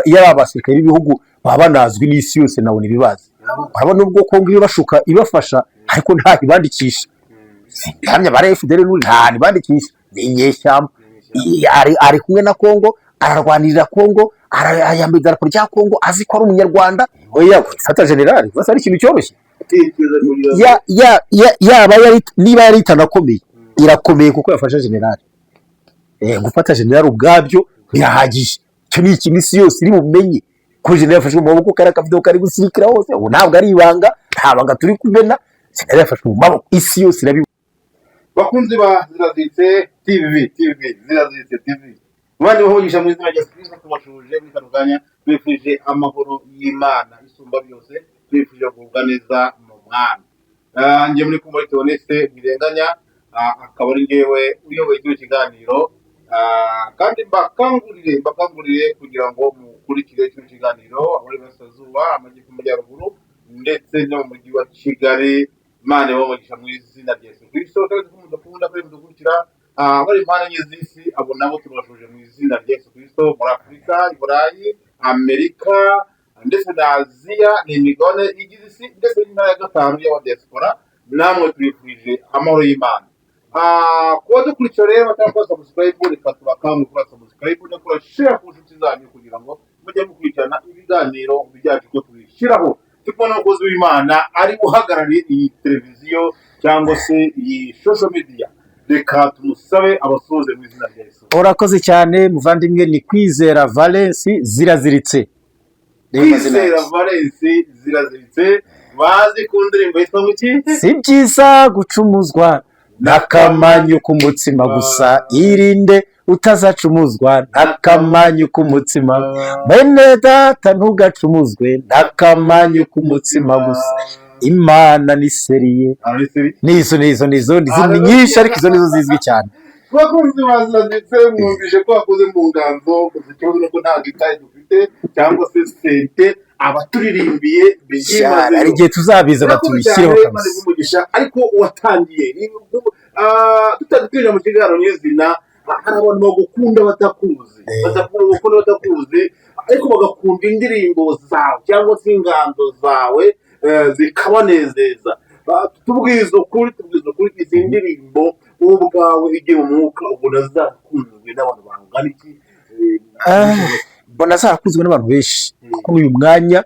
iyo ari abasirikare b'ibihugu baba banazwi n'isi yose nabona ibibazi. Urabona ubwo Kongo ibibashuka ibafasha ariko nta ibandikisha. Hamya bare FDL nta ibandikisha. Ni inyeshyamba. Ari kumwe na Kongo, ararwanirira Kongo, arayambaye idarapo rya Kongo, azi ko ari umunyarwanda. Oya fata generali basa ari ikintu cyoroshye. Yaba niba yari itanakomeye irakomeye kuko yafasha generali. Gufata generali ubwabyo birahagije. Cyo ni ikintu isi yose iri bumenye ko generali yafashwe mu maboko kari akavido kari gusirikira hose. Ubu ntabwo ari ibanga, nta banga turi kumena. Generali yafashwe mu maboko, isi yose irabi. Bakunzi ba Zirazitse TV Zirazitse TV bandi bahogisha mu izina rya Kristo tubashuje muri karuganya twifuje amahoro y'Imana isumba byose twifuje kugubwa neza mu mwana nje muri kumwe Toneste Birenganya akaba ari ngewe uyoboye icyo kiganiro kandi mbakangurire kugira ngo mukurikire icyo kiganiro abari basazuba amajyepfo y'amajyaruguru ndetse no mu mujyi wa Kigali. Imana yabagisha mu izina rya Yesu Kristo kandi kumudakunda kandi mudukurikira bari Imana nyezisi abo nabo tubashuje mu izina rya Yesu Kristo muri Afrika, Burayi, Amerika ndetse na Aziya n'imigabane igize isi ndetse n'intara ya gatanu y'aba diaspora. Namwe twifurije amahoro y'Imana. Kuba dukurikira rero batanga subscribe reka tubakangurira kuri subscribe no kuri share ku nshuti zanyu kugira ngo mujye mukurikirana ibiganiro bijyaje ko tubishyiraho. Tubona umukozi w'Imana ari guhagarariye iyi televiziyo cyangwa se iyi social media. Reka tumusabe abasoze mu izina rya Yesu. Urakoze cyane muvandimwe, ni Kwizera Valence Ziraziritse. Kwizera Valence Ziraziritse bazi ku ndirimbo yitwa muki? Si byiza gucumuzwa n'akamanyu k'umutsima gusa, irinde utazacumuzwa n'akamanyu k'umutsima. Bene data ntugacumuzwe n'akamanyu k'umutsima gusa, Imana ni seriye. Nizo ni nyinshi ariko izo nizo zizwi cyane. Bakunzi bazanditse mwumvise ko bakoze mu nganzo ikibazo nuko nta gitayi dufite cyangwa se sente abaturirimbiye bigimaze ari gihe tuzabizana tubishyireho kabisa. Ariko watangiye tutadutira mu kiganiro nyezina hari abantu bagukunda batakuzi ariko bagakunda indirimbo zawe cyangwa se inganzo zawe zikabanezeza. Tubwiza ukuri izi ndirimbo ubwawe igihe umwuka ubona zakunzwe n'abantu bangana iki? Mbona zakunzwe n'abantu benshi kuko uyu mwanya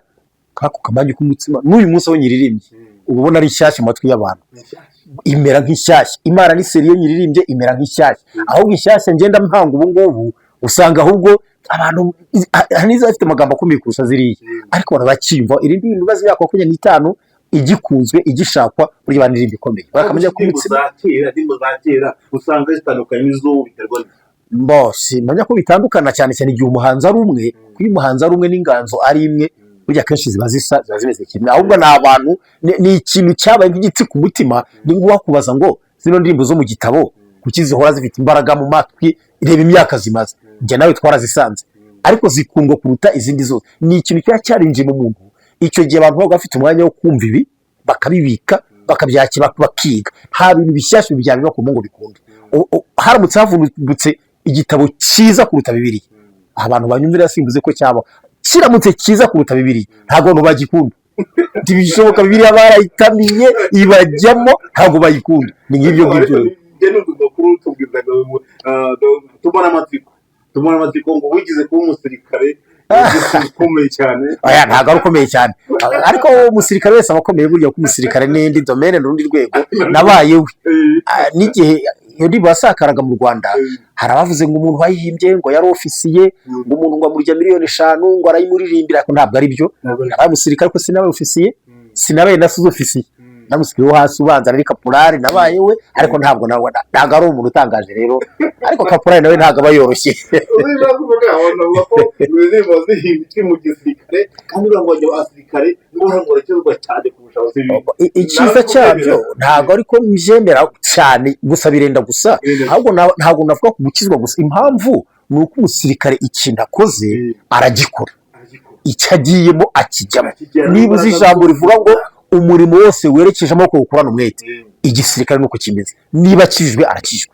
kako kamanyu k'umutsima n'uyu munsi aho nyiririmbye ubona ari nshyashya mu matwi y'abantu, imera nk'ishyashya. Imana ni seriye nyiririmbye imera nk'ishyashya, ahubwo ishyashya ngenda mpanga ubu ngubu usanga ahubwo abantu nizo afite amagambo akomeye kurusha ziriya ariko barabakimva. Iri ndirimbo bazi yakwa 25 igikunzwe igishakwa muri bandirimbo ikomeye bakamenya ko umutsima zakera usanga zitandukanye n'izo biterwa mbose manya ko bitandukana cyane cyane igihe umuhanzi ari umwe, kuko umuhanzi ari umwe n'inganzo ari imwe burya kenshi ziba zimeze kimwe. Ahubwo ni abantu ni ikintu cyabaye nk'igiti ku mutima. Ni ngo wakubaza ngo zino ndirimbo zo mu gitabo kuki zihora zifite imbaraga mu matwi, ireba imyaka zimaze. Njye nawe twarazisanze ariko zikundwa kuruta izindi zose. Ni ikintu cyari cyarinjiye mu muntu. Icyo gihe abantu baba bafite umwanya wo kumva ibi bakabibika bakabyakira bakiga, haba ibintu bishyashya bijyanye no kumungo bikunda. Haramutse havunutse igitabo cyiza kuruta Bibiliya, abantu banyumvira simbuze ko cyaba kiramutse cyiza kuruta Bibiliya ntabwo abantu bagikunda. Ntibishoboka, Bibiliya barayitamiye ibajyamo ntabwo bayikunda. Ni ngibyo ngibyo tubona amatsiko ngo wigize kuba umusirikare ukomeye cyane. Oya ntabwo ari ukomeye cyane ariko umusirikare wese aba akomeye burya ko umusirikare n'indi domaine n'urundi rwego nabayewe n'igihe iyo ndirimbo yasakaraga mu Rwanda. Hari abavuze ngo umuntu wayihimbye ngo yari ofisiye, ngo umuntu ngo amurya miliyoni 5 ngo arayimuririmbira, ariko ntabwo ari byo. Nabaye umusirikare ko sinabaye ofisiye, sinabaye na sous ofisiye, namusiriye wo hasi ubanza ari kaporari nabaye we, ariko ntabwo ari umuntu utangaje rero. Ariko kaporari nawe ntabwo aba yoroshye. Icyiza cyabyo ntabwo ariko mbyemera cyane gusa birenda gusa, ahubwo ntabwo navuga ku gukizwa gusa. Impamvu ni uko umusirikare ikintu akoze aragikora, icyo agiyemo akijyamo. Niba uzi ijambo rivuga ngo umurimo wose werekeje amaboko gukorana umwete, igisirikare nuko kimeze. Niba akijijwe arakijijwe,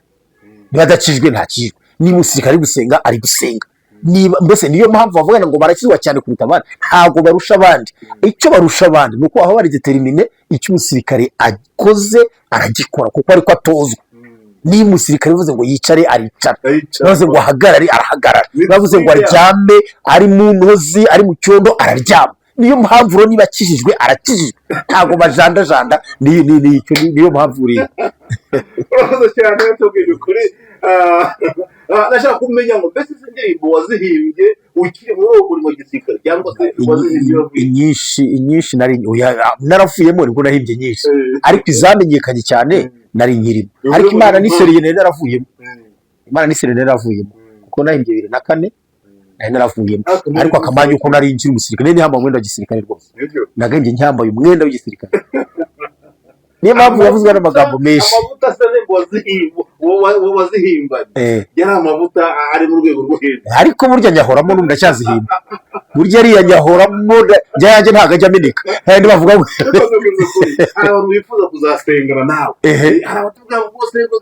niba adakijijwe ntakijijwe. Niba umusirikare ari gusenga ari gusenga, niba mbese niyo mpamvu bavuga ngo barakizwa cyane kuruta abandi, ntabwo barusha abandi. Icyo barusha abandi ni uko baba bari determine icyo umusirikare akoze aragikora kuko ariko atozwa. niba umusirikare bivuze ngo yicare aricara, bivuze ngo ahagarare arahagarara, bivuze ngo aryame ari mu ntozi ari mu cyondo araryama. niyo mpamvu rero niba akijijwe arakijijwe, ntabwo bajandajanda. niyo mpamvu uriya urakoze cyane tubwire ukuri. Nashaka kumenya ngo mbese izi ndirimbo wazihimbye ukiri muri uwo murimo gisirikare cyangwa se wazihimbye? inyinshi naravuyemo nibwo nahimbye nyinshi, ariko izamenyekanye cyane nari nkirimo. ariko Imana niseriye nari naravuyemo, kuko nahimbye 2004 nari naravuyemo. ariko akamanya uko nari nkiri umusirikare nari nyambaye umwenda wa gisirikare rwose, nagahimbye nyambaye umwenda w'igisirikare. niyo mpamvu yavuzwe n'amagambo menshi. Amavuta se wazihimbanye yari amavuta ari mu rwego rwo hejuru, ariko burya nyahoramo n'ubu ndacyazihimba. burya ariya nyahoramo yanjye ntabwo ajya ameneka. kandi bavuga ngo hari abantu bifuza kuzasengana nawe, hari abatubwira ngo bose ngo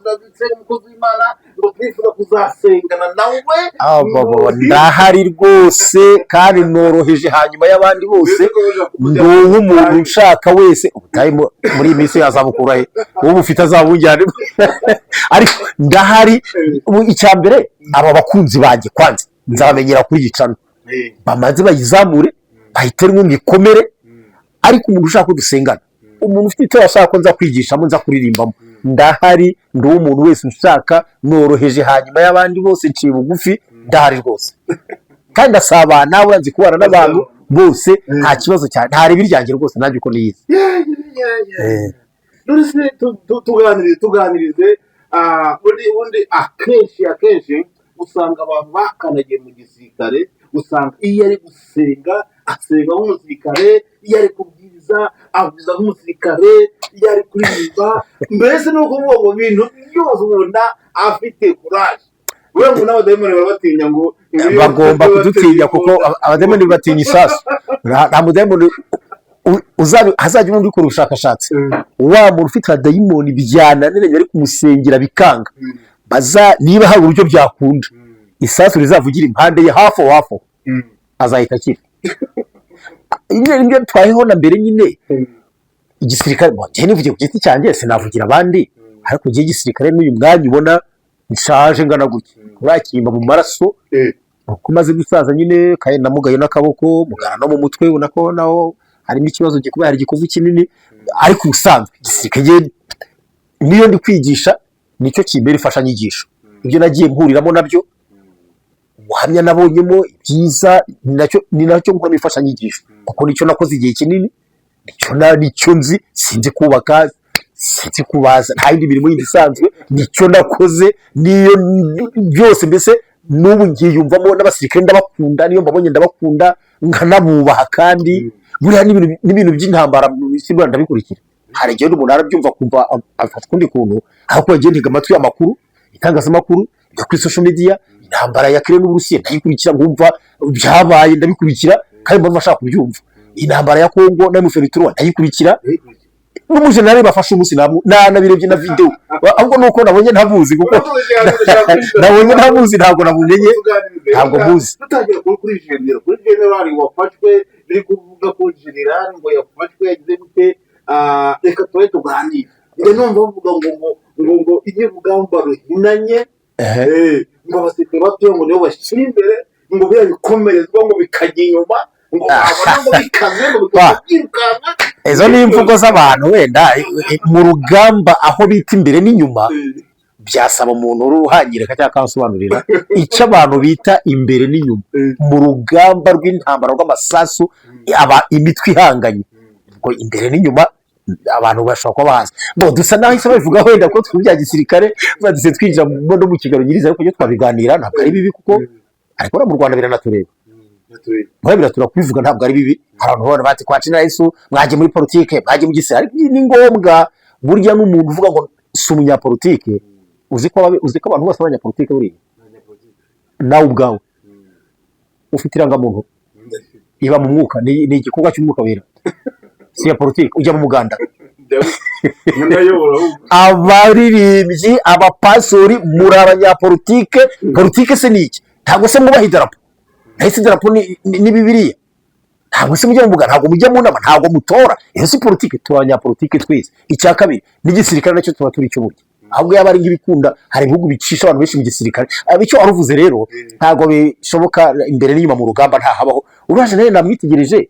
umukozi w'Imana ngo twifuza kuzasengana nawe. ndahari rwose kandi noroheje hanyuma y'abandi bose. ndi umuntu nshaka wese muri iyi minsi yazabukura he, ubu ufite azabujyane. ariko ndahari. icya mbere aba bakunzi banjye kwanza nzabamenyera kuri iyi cano, bamaze bayizamure bahitere nk'imikomere. ariko umuntu ushaka ko dusengana, umuntu ufite icyo ashaka ko nza kwigishamo nza kuririmbamo, ndahari. ndi umuntu wese ushaka, noroheje hanyuma y'abandi bose, nciye bugufi, ndahari rwose. kandi ndasabana uranzi kubana n'abantu bose nta kibazo cyane, ntareba iryanjye rwose nanjye uko niyizi. tuganirize ubundi akenshi usanga abantu bakanagiye mu gisirikare, usanga iyo ari gusenga asenga nk'umusirikare, iyo ari kubwiriza abwiriza nk'umusirikare, iyo ari kuririmba, mbese ni ukuvuga ngo ibintu byose ubona afite kuraje. we ngo n'abadayimoni barabatinya ngo bagomba kudutinya kuko abadayimoni batinya isasu. nta mudayimoni hazajya umuntu ukora ubushakashatsi, wa muntu ufite abadayimoni byananiranye ari kumusengera bikanga, niba hari uburyo byakunda isasu rizavugira impande ye hafi aho azahita akira. ibyo twayeho na mbere nyine igisirikare. njye nivugiye ku giti cyanjye sinavugira abandi, ariko njye igisirikare n'uyu mwanya ubona nshaje ngana gutya urakimba mu maraso, uko umaze gusaza nyine kandi namugaye n'akaboko mugana no mu mutwe, ubona ko naho harimo ikibazo kuba hari igikovu kinini. ariko ubusanzwe igisirikare niyo ndi kwigisha nicyo kimbere ifashanyigisho. ibyo nagiye mpuriramo nabyo, ubuhamya nabonyemo ibyiza, ni nacyo nkora ifashanyigisho, kuko nicyo nakoze igihe kinini, nicyo nzi. sinzi kubaka, sinzi kubaza, nta yindi mirimo yindi isanzwe, nicyo nakoze. niyo byose mbese n'ubu ngiyumvamo n'abasirikare ndabakunda, niyo mbabonye ndabakunda nkanabubaha. kandi buriya n'ibintu by'intambara simba ndabikurikira. hari igihe umuntu arabyumva kumva afata ukundi kuntu, ariko yagiye ntega amatwi amakuru, itangazamakuru yo kuri social media, intambara ya Ukraine n'Uburusiya ndayikurikira, nkumva byabaye ndabikurikira kandi mbona ashaka kubyumva. intambara ya Kongo na M23 ndayikurikira, n'umujenerali bafashe umunsi nabirebye na video, ahubwo nuko nabonye ntabuzi, kuko nabonye ntabuzi, ntabwo nabumenye, ntabwo muzi. Tutagiye kuri generali wafashwe, biri kuvuga ko generali ngo yafashwe yagize gute. reka tuwe tuganire. numva bavuga ngo iyo urugamba ruhinanye, ngo abasirikare batoye ngo nibo bashyira imbere, ngo biriya bikomerezwa ngo bikajya inyuma, ngo babona ngo bikaze ngo bikabyirukanka. izo ni imvugo z'abantu wenda mu rugamba aho bita imbere n'inyuma. byasaba umuntu uruhangirika cyangwa akasobanurira icyo abantu bita imbere n'inyuma mu rugamba rw'intambara rw'amasasu, imitwe ihanganye. ngo imbere n'inyuma abantu bashobora kuba bazi. dusa naho ise babivuga wenda ko twumva bya gisirikare badise twinjira no mu kiganiro nyiriza, ariko iyo twabiganira ntabwo ari bibi, kuko ariko no mu Rwanda biranatureba. biratura kubivuga ntabwo ari bibi. hari abantu babona bati kwacina Yesu, mwagiye muri politike, mwagiye mu gisirikare. ni ngombwa burya n'umuntu uvuga ngo si umunyapolitike, uzi ko abantu bose abanyapolitike buriya nawe ubwawe ufite irangamuntu iba mu mwuka, ni igikorwa cy'umwuka wera, si ya politike. ujya mu muganda, abaririmbyi, abapasori, muri abanyapolitike. politike se ni iki? ntabwo se mwubaha idarapo? nahise idarapo ni bibiliya. Ntabwo se mujya muvuga, ntabwo mujya mu nama, ntabwo mutora. Iyo si politike, tuba abanyapolitike twese. Icya kabiri n'igisirikare nacyo tuba turi cy'uburyo, ahubwo yaba ari nk'ibikunda, hari ibihugu bicisha abantu benshi mu gisirikare. Icyo waruvuze rero ntabwo bishoboka imbere n'inyuma mu rugamba ntahabaho. Uraje nawe namwitegereje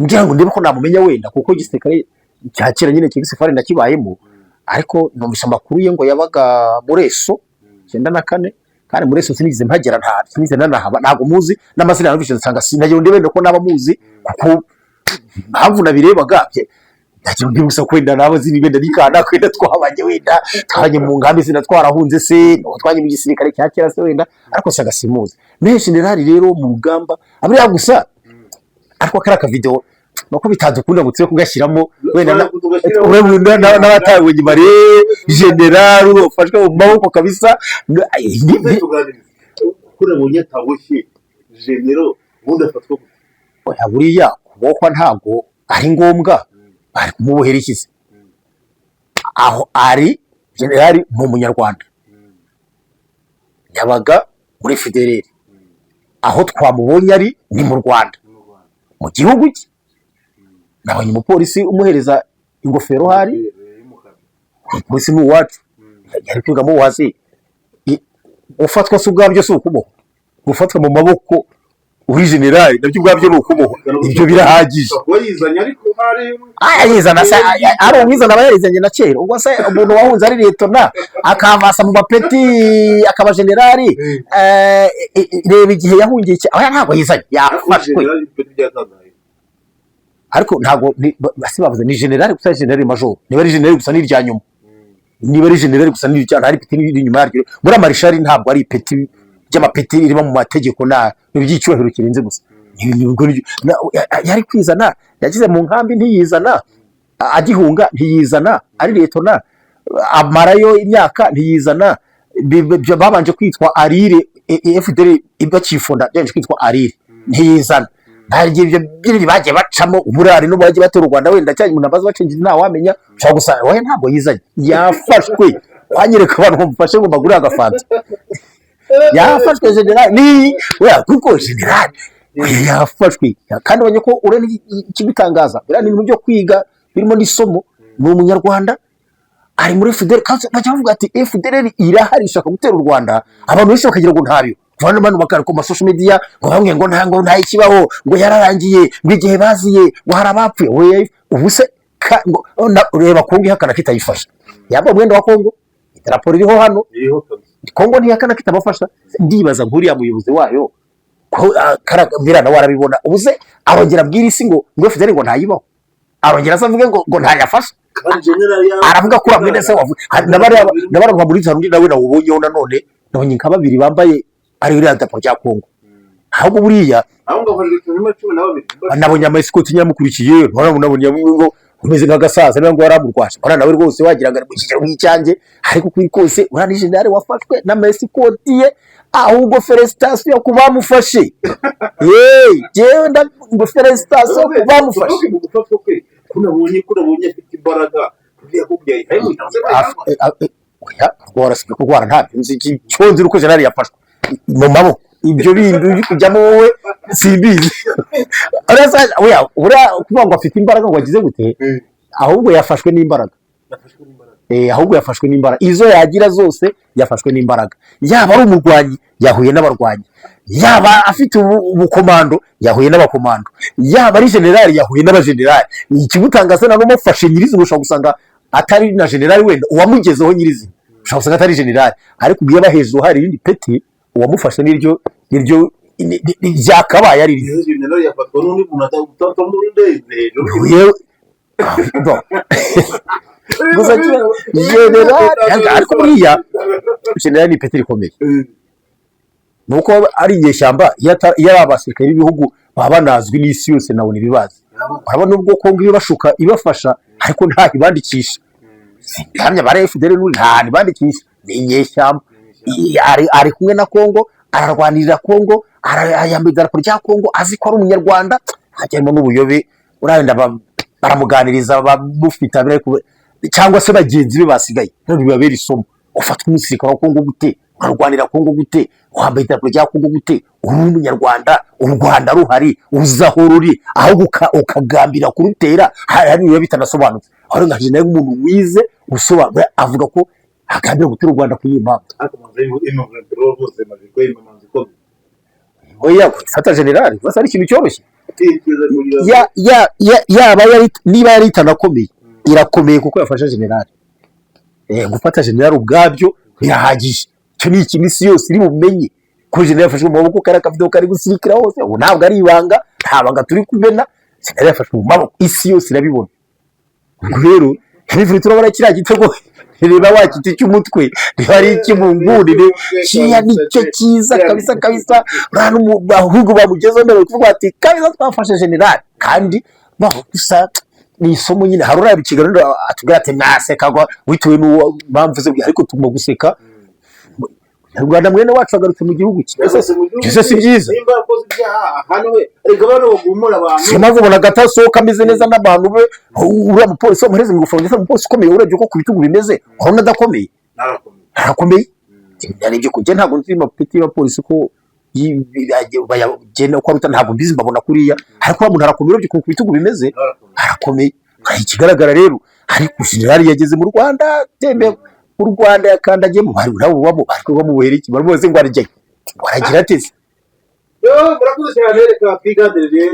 ngira ngo ndebe ko namumenya wenda, kuko igisirikare cya kera nyine cy'igisifari nakibayemo, ariko numvise amakuru ye ngo yabaga Mureso 94, kandi Mureso sinigeze mpagera, sinigeze nanahaba, ntabwo muzi n'amazina yanumvise nsanga sinagira ndebe ko naba muzi, kuko mpamvu nabirebaga nagira ndi gusa kwenda nabo zini benda nikana kwenda twabanye wenda twanye mu ngambi sina twarahunze se twanye mu gisirikare cya kera se wenda, ariko saga simuzi. Me generali rero mu rugamba abiri gusa, ariko karaka video nuko bitadukunda ngo tuye kugashyiramo wenda n'abatawe nyuma re generali ufashwe mu maboko kabisa. kure bonye taboshye general bundi afatwa oya buriya kubokwa ntabwo ari ngombwa, ari kumubohera ikize. Aho ari generali mu munyarwanda yabaga muri Federeri, aho twamubonye ari ni mu Rwanda mu gihugu cye. Nabonye umupolisi umuhereza ingofero hari, umupolisi ni uwacu yari kwigamo wazi. Ufatwa se ubwabyo si ukuboha, gufatwa mu maboko uri generali nabyo ubwabyo ni ukuboha, ibyo birahagije. Yizana se ari umwizana aba yarizanye na kera. Ubwo se umuntu wahunze ari letona akavasa mu mapeti akaba generali, reba igihe yahungiye oya ntabwo yizanye, yafashwe. Ariko ntabwo basi bavuze ni generali gusa, generali major. Niba ari generali gusa n'irya nyuma, niba ari generali gusa n'irya, hari peti iri nyuma yaryo. Muri marishari ntabwo ari peti by'amapeti irimo mu mategeko na n'iby'icyubahiro kirenze gusa. Yari kwizana, yagize mu nkambi ntiyizana, agihunga ntiyizana, ari letona amarayo imyaka ntiyizana. Babanje kwitwa Arire, FDL ibakifunda byaje kwitwa Arire ntiyizana. Ntagiye ibyo biri bagiye bacamo uburari no bagiye batera u Rwanda, wenda cyane umuntu abaza bacengiza nta wamenya cyo gusa oya ntabwo yizanye. Yafashwe kwanyereka abantu bamufashe ngo bagure agafanta. Yafashwe generali ni oya kuko generali yafashwe, kandi banye ko ure ikibitangaza bira ni ibintu byo kwiga birimo n'isomo. Ni umunyarwanda ari muri FDL, kandi bavuga ati FDL irahari ishaka gutera u Rwanda, abantu bose bakagira ngo ntabyo. Vana manu bakara ku social media ngo bamwe ngo nta ikibaho, ngo yararangiye, ngo igihe baziye, ngo harabapfuye. Oya ubuse ureba Kongo ihakana kitayifasha, yaba mwenda wa Kongo idarapo ririho hano Kongo ntiyakana kitabafasha. Ndibaza nkuriya muyobozi wayo ko birana warabibona, ubuse arongera abwira isi ngo FDL ngo ntayibaho, arongera azavuge ngo ntayafasha. Aravuga ko amene se wavuga nabara muri zarundi nawe nawubonyeho nanone nabonye nka babiri bambaye ari uriya darapo rya Kongo. Ahubwo buriya nabonye amasikoti nyamukurikiye, nabonye ngo umeze nk'agasaza niba ngo waramurwasha, ora nawe rwose wagira ngo mukigero nk'icyanjye, ariko kuri kose urani generali wafashwe n'amasikoti ye. Ahubwo felicitation ku bamufashe, jewe ngo felicitation ku bamufashe. Kunabonye afite imbaraga yakubyaye oya rwarasibye kurwara ntabyo nzi cyonzi uko generali yafashwe mu maboko. Ibyo bindi uri kujyamo wowe simbizi. Oya kuvuga ngo afite imbaraga ngo agize gute, ahubwo yafashwe n'imbaraga. Ahubwo yafashwe n'imbaraga izo yagira zose, yafashwe n'imbaraga. Yaba ari umurwanyi yahuye n'abarwanyi, yaba afite ubukomando yahuye n'abakomando, yaba ari generali yahuye n'abagenerali. Ikigutangaza na n'umufashe nyirizina ushobora gusanga atari na generali, wenda uwamugezeho nyirizina ushobora gusanga atari generali, ariko ugiye bahejuru hari irindi peti uwamufashe niryo ryakabaye ari ryo. generali yafatwa n'undi muntu atatu muri ndege gusa generali, ariko buriya generali ni peti rikomeye. Nuko ari inyeshyamba iyo ari abasirikare b'ibihugu baba banazwi n'isi yose nabona ibibazi. Urabona ubwo Kongo ibashuka ibafasha, ariko nta ibandikisha. Hamya bare FDL nta ibandikisha, ni inyeshyamba. Ari kumwe na Kongo, ararwanirira Kongo, arayambaye idarapo rya Kongo, azi ko ari umunyarwanda. Hajyemo n'ubuyobe, urabenda baramuganiriza bamufita cyangwa se bagenzi be basigaye. None bibabera isomo, ufatwa umusirikare wa Kongo gute urarwanira Kongo gute, wambaye idarapo rya Kongo gute, uri umunyarwanda, u Rwanda ruhari, uzi aho ruri, aho ukagambira kurutera, hari biba bitanasobanutse. Aho nka jenerali umuntu wize usobanura avuga ko agambira gutera u Rwanda kuyimpa. Oya, fata jenerali basa ari ikintu cyoroshye. Niba yari itanakomeye, irakomeye kuko yafashe jenerali. Gufata jenerali ubwabyo birahagije. Icyo ni ikintu isi yose iri bumenye ko jenerali yafashwe mu maboko, kari akavido kari gusirikira hose, ubu ntabwo ari ibanga, nta banga turi kumena, jenerali yafashwe mu maboko, isi yose irabibona. Ubwo rero hejuru turabona kiriya gitego, reba wakiti cy'umutwe, reba ari ikimunguni, kiriya nicyo cyiza kabisa. Ahubwo bamugezeho mbere kuvuga ati kabisa twafashe jenerali, kandi gusa ni isomo nyine. Hari uraba ikiganiro atubwira ati mwaseka witewe n'uwo mpamvu ze, ariko tugomba guseka. U Rwanda mwene wacu agarutse mu gihugu cye, ese si byiza? Simaze ubona agatasohoka ameze neza n'abantu be, uriya mupolisi wamuhereza mu gufunga, umupolisi ukomeye urebye ko ku bitugu bimeze, urabona adakomeye? Arakomeye. Narebye kujya, ntabwo nzi amapeti y'abapolisi ko bagenda uko aruta, ntabwo mbizi, mbabona kuriya, ariko uwo muntu arakomeye urebye ko ku bitugu bimeze, arakomeye. Ikigaragara rero, ariko jenerali yageze mu Rwanda, tembe mu Rwanda yakandagiyemo, bari bamubohera iki, baramuzi ngo arajye, waragira ateze. Murakoze cyane, reka twiganirire,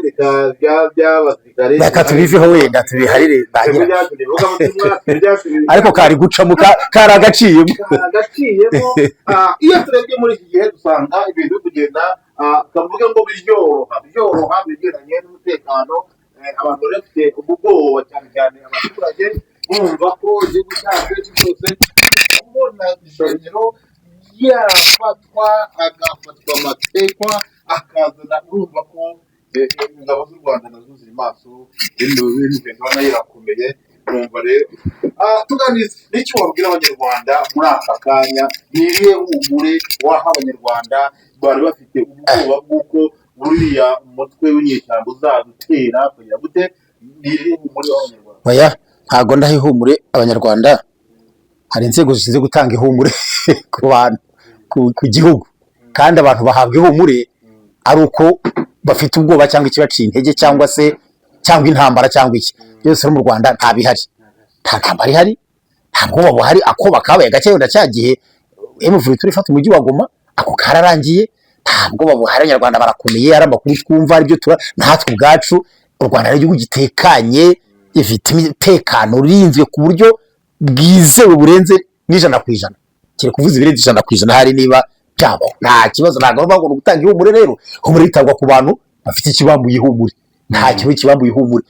reka tubiveho wenda tubiharire bagira, ariko kari gucamo, kari agaciyemo. Iyo turebye muri iki gihe dusanga ibintu kugenda kavuga ngo byoroha bigendanye n'umutekano, abantu bafite ubwoba cyane abaturage bumva ko igihugu cyacu cyose kubona ishingiro yafatwa, agafatwa amatekwa, akazana, urumva ko ingabo z'u Rwanda nazo ziri maso, n'imitekano nayo irakomeye. Urumva rero tuganize n'icyo wabwira abanyarwanda muri aka kanya, ni irihe humure waha abanyarwanda bari bafite ubwoba bw'uko buriya umutwe w'inyeshyamba uzadutera kugira gute? Ni irihe humure w'abanyarwanda? Oya, ntabwo ndaha ihumure abanyarwanda. Hari inzego zishinzwe gutanga ihumure ku bantu, ku gihugu, kandi abantu bahabwa ihumure ari uko bafite ubwoba cyangwa ikibaciye intege, cyangwa intambara cyangwa iki. Byose mu Rwanda nta bihari, nta ntambara ihari, nta bwoba buhari. Ako bakabaye gake wenda cya gihe M23 ifata umujyi wa Goma, ako kararangiye, nta bwoba buhari. Abanyarwanda barakomeye, ari amakuru twumva, aribyo natwe ubwacu. U Rwanda ari igihugu gitekanye, ifite umutekano urinzwe ku buryo bwizewe burenze n'100%. Kire kuvuza ibirenze 100% hari niba byabo, nta kibazo. Ntabwo bagomba gutanga ihumure. Rero ihumure ritangwa ku bantu bafite ikibambuye ihumure, nta kibazo kibambuye ihumure.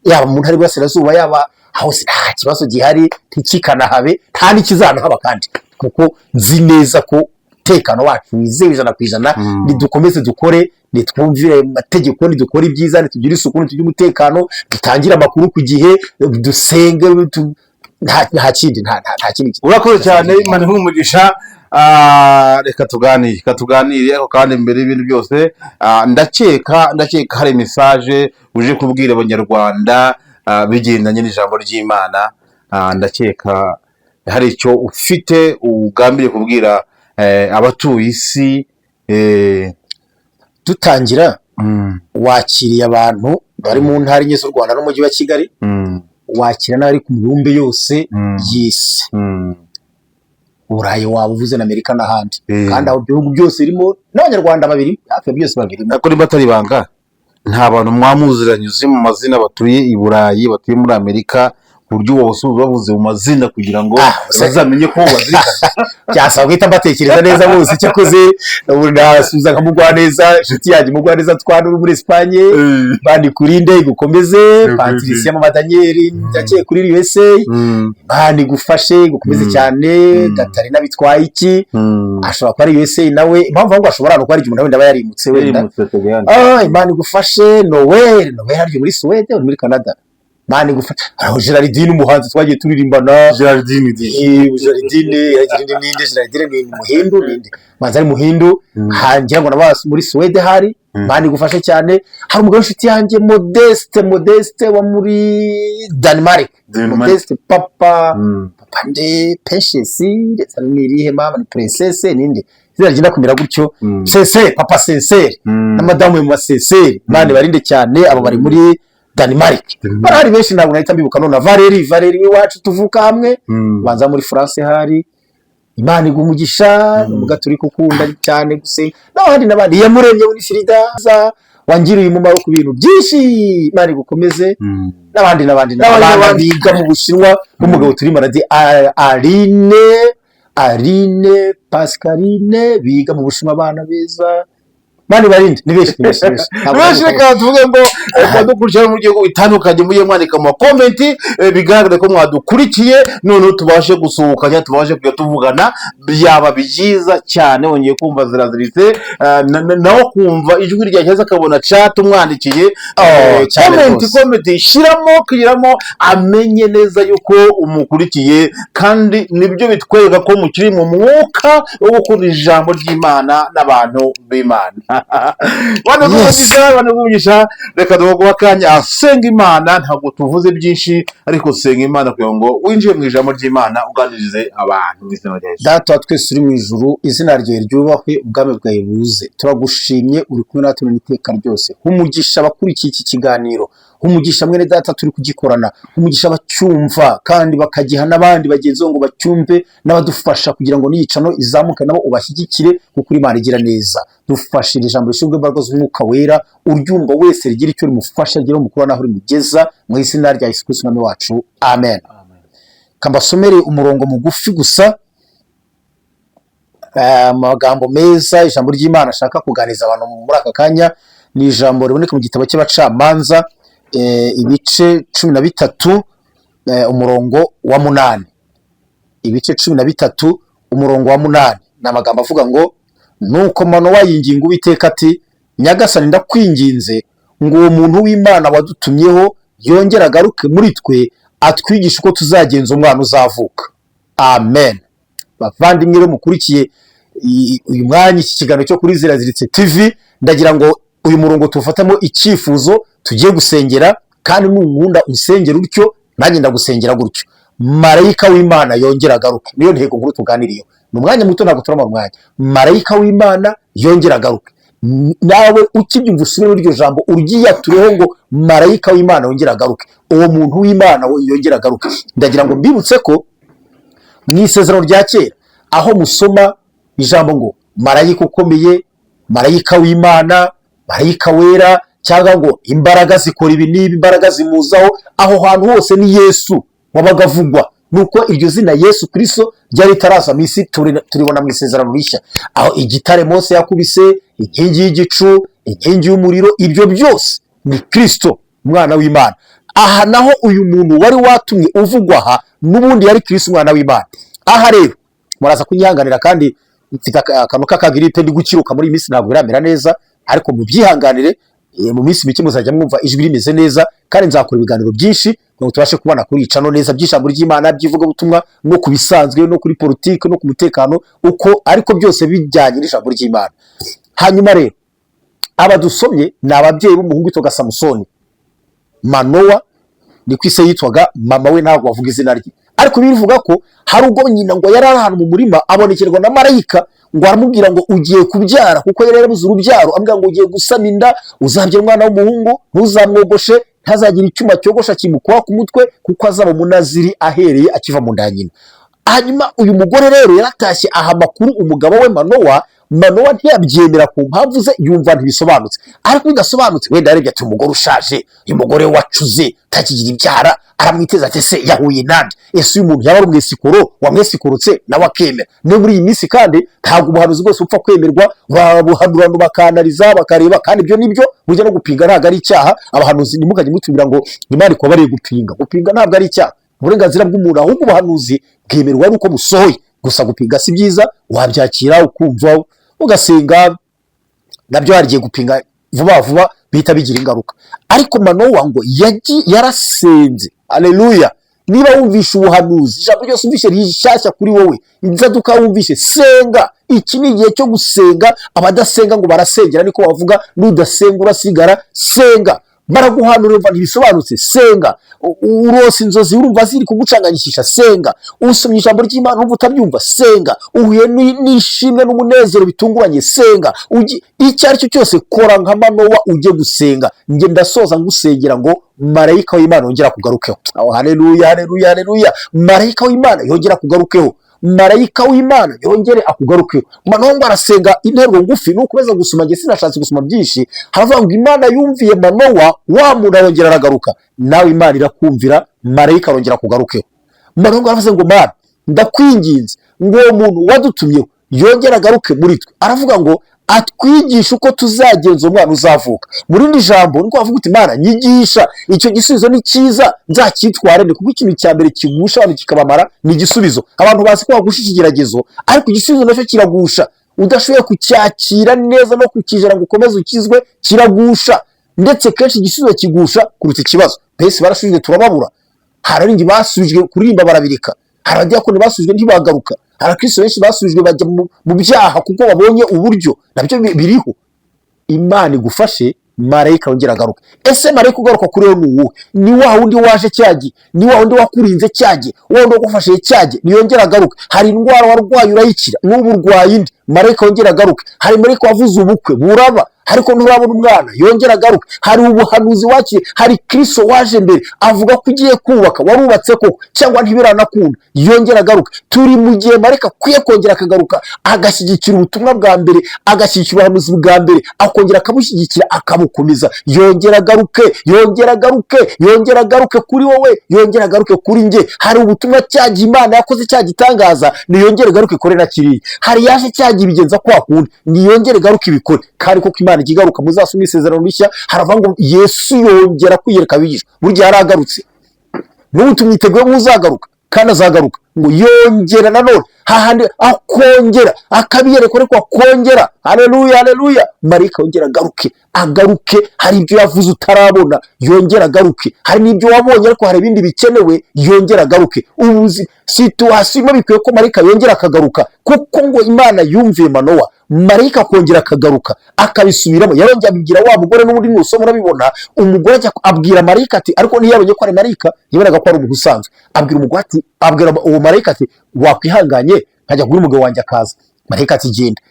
Yaba mu ntara y'Iburasirazuba, yaba hose nta kibazo gihari, ntikikanahabe, nta n'ikizanahaba, kandi kuko nzi neza ko umutekano wacu wizewe 100%. Nidukomeze dukore, nitwumvire amategeko, nidukore ibyiza, nitugire isuku, nitugire umutekano, dutangire amakuru ku gihe, dusenge, nta kindi. Urakoze cyane, Imana nk'umugisha. Reka tuganire ariko kandi mbere y'ibintu byose, ndakeka hari message uje kubwira abanyarwanda bigendanye n'ijambo ry'Imana. Ndakeka hari icyo ufite ugambiriye kubwira abatuye isi. Dutangira, wakiriye abantu bari mu ntara enye z'u Rwanda n'umujyi wa Kigali, wakira n'abari ku mibumbe yose y'isi, Burayi waba uvuze na Amerika n'ahandi, kandi aho bihugu byose irimo n'abanyarwanda babiri, hafi byose babiri. Ariko niba atari banga, nta bantu mwamuziranye uzi mu mazina batuye i Burayi, batuye muri Amerika, ku buryo bose bavuze mu mazina kugira ngo bazamenye ko bazirikana. Cyasaba guhita mbatekereza neza bose. Cyakoze nasubiza nkamugwa neza, inshuti yanjye mugwa neza twanura muri Espagne, bandi kurinde gukomeze, Patricia Mama Daniel yaciye kuri USA, bandi gufashe gukomeze cyane. Gatarina bitwaye iki, ashobora kuba ari USA nawe, impamvu ngo ashobora no kuba ari umuntu wenda yarimutse wenda. Imana igufashe. Noel hari muri Sweden, muri Canada. Imana igufashe. Aho Gerardine umuhanzi twagiye turirimbana, Gerardine Gerardine ni muhindu ninde manzi ari muhindu hanjye ngo nabasi muri Swede hari. Imana igufashe cyane. Hari umugabo w'inshuti yanjye Modeste wa muri Denmark. Modeste papa nde Patience ndetse n'irihe mama ni princesse ninde ziragenda kumira gutyo. Papa Sincere na madamu mu Sincere. Imana barinde cyane abo bari muri Denmark. Barahari benshi ntabwo nahita mbibuka none. Valerie wacu tuvuka hamwe banza muri France hari. Imana igumugisha n'umugaturika ukunda cyane gusenga n'abandi yamuremye muri Firidaza wangiriye umumaro ku bintu byinshi. Imana igukomeze n'abandi biga mu Bushinwa n'umugabo turi maradi Aline Pascaline biga mu Bushinwa abana beza. Mani barinde ni benshi reka tuvuge ngo twadukurikira mu gihugu bitandukanye mujye mwandika mu comment bigaragara ko mwadukurikiye none tubashe gusohokanya tubashe kujya tuvugana byaba byiza cyane. Wongeye kumva ziraziritse naho kumva ijwi rya cyeza akabona chat umwandikiye comment shiramo amenye neza yuko umukurikiye kandi nibyo bitwereka ko mukiri mu mwuka wo gukunda ijambo ry'Imana n'abantu b'Imana. Banavugisha reka duguha akanya asenga Imana. Ntabwo tuvuze byinshi ariko senga Imana kugira ngo winjiye mu ijambo ry'Imana uganirize abantu. Data twese uri mu ijuru, izina ryawe ryubahwe, ubwami bwawe buze. Turagushimye uri kumwe natwe mu iteka ryose. Umugisha abakurikiye iki kiganiro, umugisha mwene data turi kugikorana, umugisha bacyumva kandi bakagiha n'abandi bagenzi ngo bacyumve n'abadufasha kugira ngo niyicano izamuke nabo ubashyigikire kuko Imana igira neza. Dufashire ijambo rishinzwe imbaraga z'Umwuka Wera, uryumva wese rigira icyo rimufasha rigira umukuru naho rimugeza mu izina rya Yesu Kristo Umwami wacu, amen. Kambasomere umurongo mugufi gusa, amagambo meza ijambo ry'Imana ashaka kuganiriza abantu muri aka kanya. Ni ijambo riboneka mu gitabo cy'Abacamanza ibice 13 umurongo wa 8. Ibice 13 umurongo wa 8 ni amagambo avuga ngo nuko Manowa yinginga Uwiteka ati Nyagasani ndakwinginze ngo uwo muntu w'Imana wadutumyeho yongera agaruke muri twe atwigisha uko tuzagenza umwana uzavuka. Amen. Bavandimwe rero mukurikiye uyu mwanya iki kiganiro cyo kuri Ziraziritse TV, ndagira ngo uyu murongo tufatamo icyifuzo tugiye gusengera kandi n'unkunda usengera utyo nanjye ndagusengera gutyo. Marayika w'Imana yongera agaruke, niyo ntego nkuru tuganiriye. Mu mwanya muto ntabwo turama mwanya. Marayika w'Imana yongera agaruke. Nawe ukibyumva usubire iryo jambo uryiyatureho ngo marayika w'Imana yongera agaruke, uwo muntu w'Imana yongera agaruke. Ndagira ngo mbibutse ko mu Isezerano rya Kera aho musoma ijambo ngo marayika ukomeye, marayika w'Imana, marayika wera, cyangwa ngo imbaraga zikora ibi n'ibi, imbaraga zimuzaho, aho hantu hose ni Yesu wabaga avugwa. Nuko iryo zina Yesu Kristo ryari taraza misi turibona mu Isezerano rishya, aho igitare Mose yakubise, inkingi y'igicu, inkingi y'umuriro, ibyo byose ni Kristo umwana w'Imana. Aha naho uyu muntu wari watumye uvugwa aha n'ubundi yari Kristo umwana w'Imana. Aha rero muraza kunyihanganira kandi mfite akantu k'akagiripe ndi gukiruka muri iyi minsi ntabwo iramera neza, ariko mu byihanganire mu minsi mike muzajya mwumva ijwi rimeze neza kandi nzakora ibiganiro byinshi ngo tubashe kubona kuri icano neza by'ijambo ry'Imana, by'ivuga butumwa no kubisanzwe no kuri politike no ku mutekano uko ariko byose bijyanye n'ijambo ry'Imana. Hanyuma rero abadusomye ni ababyeyi b'umuhungu witwaga Samusoni. Manowa ni kwise yitwaga, mama we ntabwo wavuga izina rye, ariko bivuga ko hari ubwo nyina ngo yari ahantu mu murima abonekerwa na marayika ngo aramubwira ngo ugiye kubyara, kuko yari yarabuze urubyaro, ambwira ngo ugiye gusama inda, uzabyara umwana w'umuhungu, ntuzamwogoshe, ntazagira icyuma cyogosha kimukuba ku mutwe kuko azaba umunaziri ahereye akiva mu nda nyina. Hanyuma uyu mugore rero yaratashye aha makuru umugabo we Manowa ntiyabyemera ku mpamvu ze, yumva ntibisobanutse. Ariko bidasobanutse wenda yarebye ati umugore ushaje, uyu mugore wacuze takigira ibyara, aramwiteza ati se yahuye nande, ese uyu muntu yaba ari umwesikoro wamwesikorotse nawe akemera. No muri iyi minsi kandi ntabwo ubuhanuzi bwose upfa kwemerwa, babuhanurana bakanariza bakareba, kandi ibyo nibyo burya no gupinga ntabwo ari icyaha. Abahanuzi nimukajye mutumira ngo Imana ikubabariye gupinga ntabwo ari icyaha, uburenganzira bw'umuntu, ahubwo ubuhanuzi bwemerwa nuko busohoye. Gusa gupinga si byiza, wabyakira ukumva ugasenga, nabyo harigiye gupinga vuba bihita bigira ingaruka. Ariko Manowa ngo yarasenze. Haleluya. Niba wumvishe ubuhanuzi, ijambo ryose wumvishe rishyashya kuri wowe, inzaduka wumvishe, senga. Iki ni igihe cyo gusenga. Abadasenga ngo barasengera niko bavuga, nudasenga urasigara. Senga. Baraguhanura umva ntibisobanutse, senga. Urose inzozi urumva ziri kugucanganyishisha, senga. Usomye ijambo ry'Imana urumva utabyumva, senga. Uhuye n'ishimwe n'umunezero bitunguranye, senga. Icyo ari cyo cyose kora nka Manowa ujye gusenga. Nge ndasoza ngusengera ngo marayika w'Imana yongera kugarukeho. Haleluya, haleluya, haleluya. Marayika w'Imana yongera kugarukeho. Marayika w'Imana yongere akugarukeho. Manowa arasenga interuro ngufi, nukomeza gusoma, nge sinashatse gusoma byinshi. Haravuga ngo Imana yumviye Manowa, wa muntu arongera aragaruka. Nawe Imana irakumvira, marayika arongera kugarukeho. Manowa aravuze ngo Mana ndakwinginze ngo uwo muntu wadutumyeho yongera agaruke muri twe. Aravuga ngo atwigisha uko tuzagenza umwana uzavuka. Mu rindi jambo niko avuga uti Mana nyigisha, icyo gisubizo ni cyiza nzacyitware. Ni kuko ikintu cya mbere kigusha abantu kikabamara ni igisubizo. Abantu bazi ko bagusha ikigeragezo, ariko igisubizo nacyo kiragusha. Udashoboye kucyakira neza no kukijana ngo ukomeze ukizwe, kiragusha. Ndetse kenshi igisubizo kigusha kuruta ikibazo. Mbese barasubijwe turababura. Hari abaringi basubijwe kuririmba barabireka. Hari abadiyakoni basubijwe ntibagaruka. Hari abakristo benshi basubijwe bajya mu byaha kuko babonye uburyo. Nabyo biriho. Imana igufashe, marayika yongera agaruka. Ese marayika ugaruka kuri wowe ni uwuhe? Ni wa wundi waje cyagiye, ni wa wundi wakurinze cyagiye, wa wundi wagufashe cyagiye, niyongera agaruka. Hari indwara warwaye urayikira, n'ubu urwaye indi, marayika yongera agaruka. Hari marayika wavuze ubukwe buraba, ariko nturabona umwana, yongera agaruka. Hari ubuhanuzi wakiye, hari Kristo waje mbere avuga ko ugiye kubaka, warubatse koko cyangwa ntibiranakunda, yongera agaruka. Turi mu gihe marayika akwiye kongera akagaruka, agashyigikira ubutumwa bwa mbere, agashyigikira ubuhanuzi bwa mbere, akongera akabushyigikira, akabukomeza. Yongera agaruke, yongera agaruke, yongera agaruke kuri wowe, yongera agaruke kuri nge. Hari ubutumwa cyagiye Imana yakoze cyagitangaza, niyongere agaruke kore na kiriya. Hari yaje cyagiye bigenza kwa kundi, niyongere agaruke ibikore. Kandi koko Imana ikigaruka, muzasoma isezerano rishya, haravuga ngo Yesu yongera kwiyereka abigishwa. Burya yaragarutse, n'ubu tumwiteguye muzagaruka, kandi azagaruka ngo yongera nanone, hahandi akongera akabiyereka, ariko akongera. Haleluya, haleluya. Marayika yongera agaruke. Hari ibyo yavuze utarabona, yongera agaruke. Hari n'ibyo wabonye ariko hari ibindi bikenewe, yongera agaruke. Ubuzi situasiyo bikwiye ko marayika yongera akagaruka, kuko ngo Imana yumviye Manowa, marayika akongera akagaruka akabisubiramo. Yarongera abibwira wa mugore, n'ubundi nusoma urabibona. Umugore ajya abwira marayika ati, ariko ntiyabonye ko ari marayika, yabonaga ko ari umuntu usanzwe. Abwira uwo marayika ati, wakwihanganye nkajya kuri umugabo wanjye akaza. Marayika ati genda.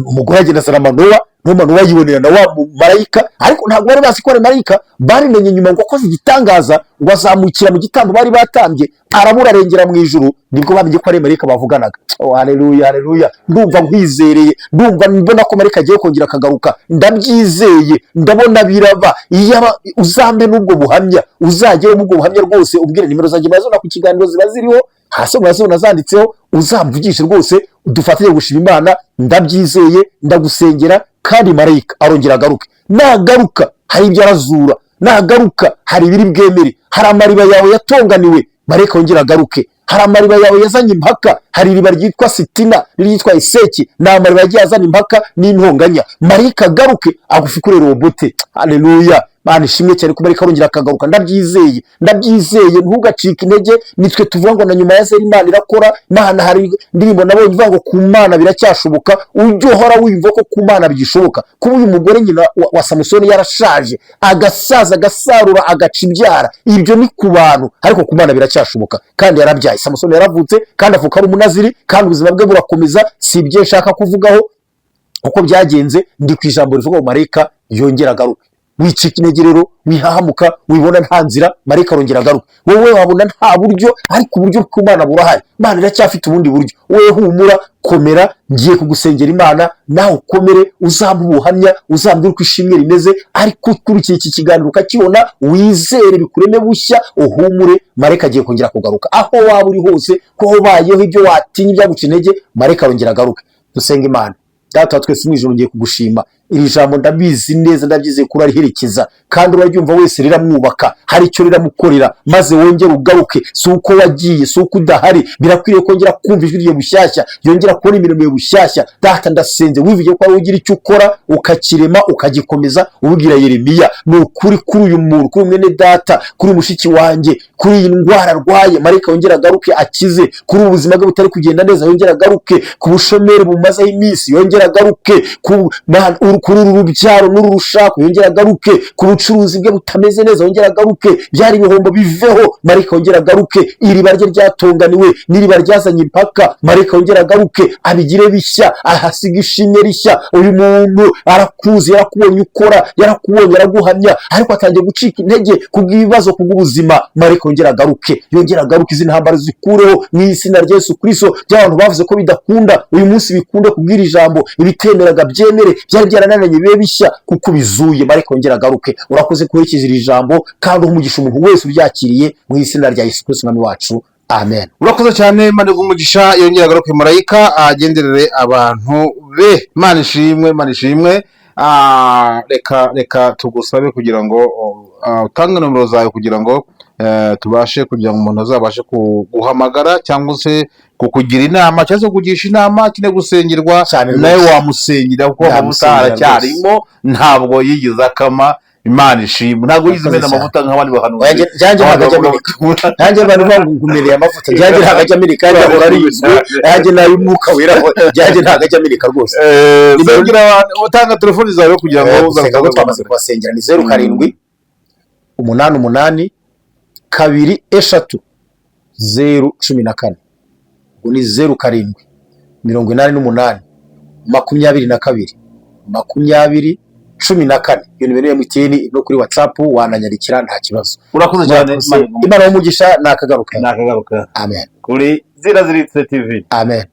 Umugore agenda azana Manowa, Manowa yibonera na wa marayika, ariko ntabwo bari bazi ko ari marayika. Barimenye nyuma ngo akoze igitangaza, ngo azamukira mu gitambo bari batambye, arabura arengera mu ijuru. Nibwo bamenye ko ari marayika bavuganaga. Haleluya, haleluya. Ndumva nkwizereye, ndumva mbona ko marayika agiye kongera akagaruka. Ndabyizeye, ndabona biraba. Iyaba uzambe n'ubwo buhamya, uzagere n'ubwo buhamya rwose, ubwire nimero zanjye bazona ku kiganiro ziba ziriho hasi mwazibona zanditseho, uzamvugishe rwose, udufatanye gushima Imana. Ndabyizeye, ndagusengera, kandi marayika arongera agaruke. Nagaruka hari ibyo arazura, nagaruka hari ibiri bwemere. Hari amariba yawe yatonganiwe, marayika yongera agaruke. Hari amariba yawe yazanye impaka, hari iriba ryitwa Sitina, ryitwa Iseki, ni amariba yagiye azana impaka n'intonganya. Marayika agaruke agufukure robote. Haleluya. Mana ishimwe cyane ko marayika arongera akagaruka. Ndabyizeye, ntugacike intege. Nitwe tuvuga ngo na nyuma ya zeri Imana irakora. Mana hari ndirimbo nabonye ivuga ngo ku Mana biracyashoboka. Ujye uhora wumva ko ku Mana bigishoboka. Kuba uyu mugore nyina wa Samusoni yarashaje, agasaza, agasarura, agaca ibyara, ibyo ni ku bantu, ariko ku Mana biracyashoboka. Kandi yarabyaye. Samusoni yaravutse kandi avuka ari umunaziri, kandi ubuzima bwe burakomeza. Si ibyo nshaka kuvugaho uko byagenze, ndi ku ijambo rivuga ngo marayika yongera agaruke. Wicika intege rero, wihahamuka, wibona nta nzira, marayika arongera agaruka. Wowe wabona nta buryo, ariko uburyo bw'Imana burahari. Imana iracyafite ubundi buryo. Wowe humura, komera, ngiye kugusengera Imana, nawe ukomere, uzambe ubuhamya, uzambwire uko ishimwe rimeze. Ariko ukurikiye iki kiganiro ukakibona, wizere bikureme bushya, uhumure, marayika agiye kongera kugaruka. Aho waba uri hose, ko wabayeho ibyo watinya ibyaguca intege, marayika arongera agaruka. Dusenga Imana. Data twese mu ijuru ngiye kugushima. iri jambo ndabizi neza, ndabyizeye ko urariherekeza kandi uraryumva wese riramwubaka, hari icyo riramukorera, maze wongere ugaruke. Si uko wagiye, si uko udahari, birakwiriye kongera kumva ijwi rye bushyashya, yongera kubona imirimo ye bushyashya. Data ndasenze wivuge ko ugira icyo ukora ukakirema ukagikomeza, ubwira Yeremiya ni ukuri kuri uyu muntu, kuri mwene data, kuri mushiki wanjye, kuri iyi ndwara arwaye, marayika yongera agaruke akize, kuri ubuzima bwe butari kugenda neza yongera agaruke, ku bushomeri bumazeho iminsi yongera agaruke, kuri uru rubyaro n'uru rushako yongera agaruke, ku bucuruzi bwe butameze neza yongera agaruke, byari ibihombo biveho, marayika yongera agaruke, iriba rye ryatonganiwe n'iriba ryazanye impaka, marayika yongera agaruke abigire bishya, ahasiga ishimwe rishya. Uyu muntu arakuzi, yarakubonye ukora, yarakubonye araguhamya, ariko atangiye gucika intege kubw'ibibazo kubw'ubuzima, marayika yongera agaruke, yongera agaruke, izi ntambara zikureho mu izina rya Yesu Kristo. By'abantu bavuze ko bidakunda uyu munsi bikunde kubwira ijambo, ibitemeraga byemere, byari byaranananye bibe bishya kuko bizuye, marayika yongera agaruke. Urakoze kurikiza iri jambo kandi umugisha umuntu wese uryakiriye mu izina rya Yesu Kristo umwami wacu, amen. Urakoze cyane, Imana umugisha, yongera agaruke marayika agenderere abantu be. Imana ishimwe, Imana ishimwe. Reka tugusabe kugira ngo utange nomero zawe kugira ngo tubashe kugira ngo umuntu azabashe guhamagara cyangwa se kukugira inama cyangwa se kugisha inama, kine gusengerwa nawe wamusengera kuko amavuta aracyarimo, ntabwo yigize akama. Imana ishimwe, ntabwo yize imena amavuta nk'abandi bahanuzi. Nanjye bari bagumereye amavuta, byanjye ntabwo ajya amerika, yanjye ahora ariyuzwe, yanjye nayo umwuka wera, byanjye ntabwo ajya amerika rwose. Utanga telefoni zawe kugira ngo twamaze kubasengera. Ni 07 88 2 3 014, ubu ni 07 88 22 20 14. Iyo nimero ya MTN no kuri WhatsApp wananyarikira nta kibazo. Urakoze cyane, Imana y'umugisha nakagaruka. Nakagaruka. Amen. Kuri Ziraziritse TV. Amen.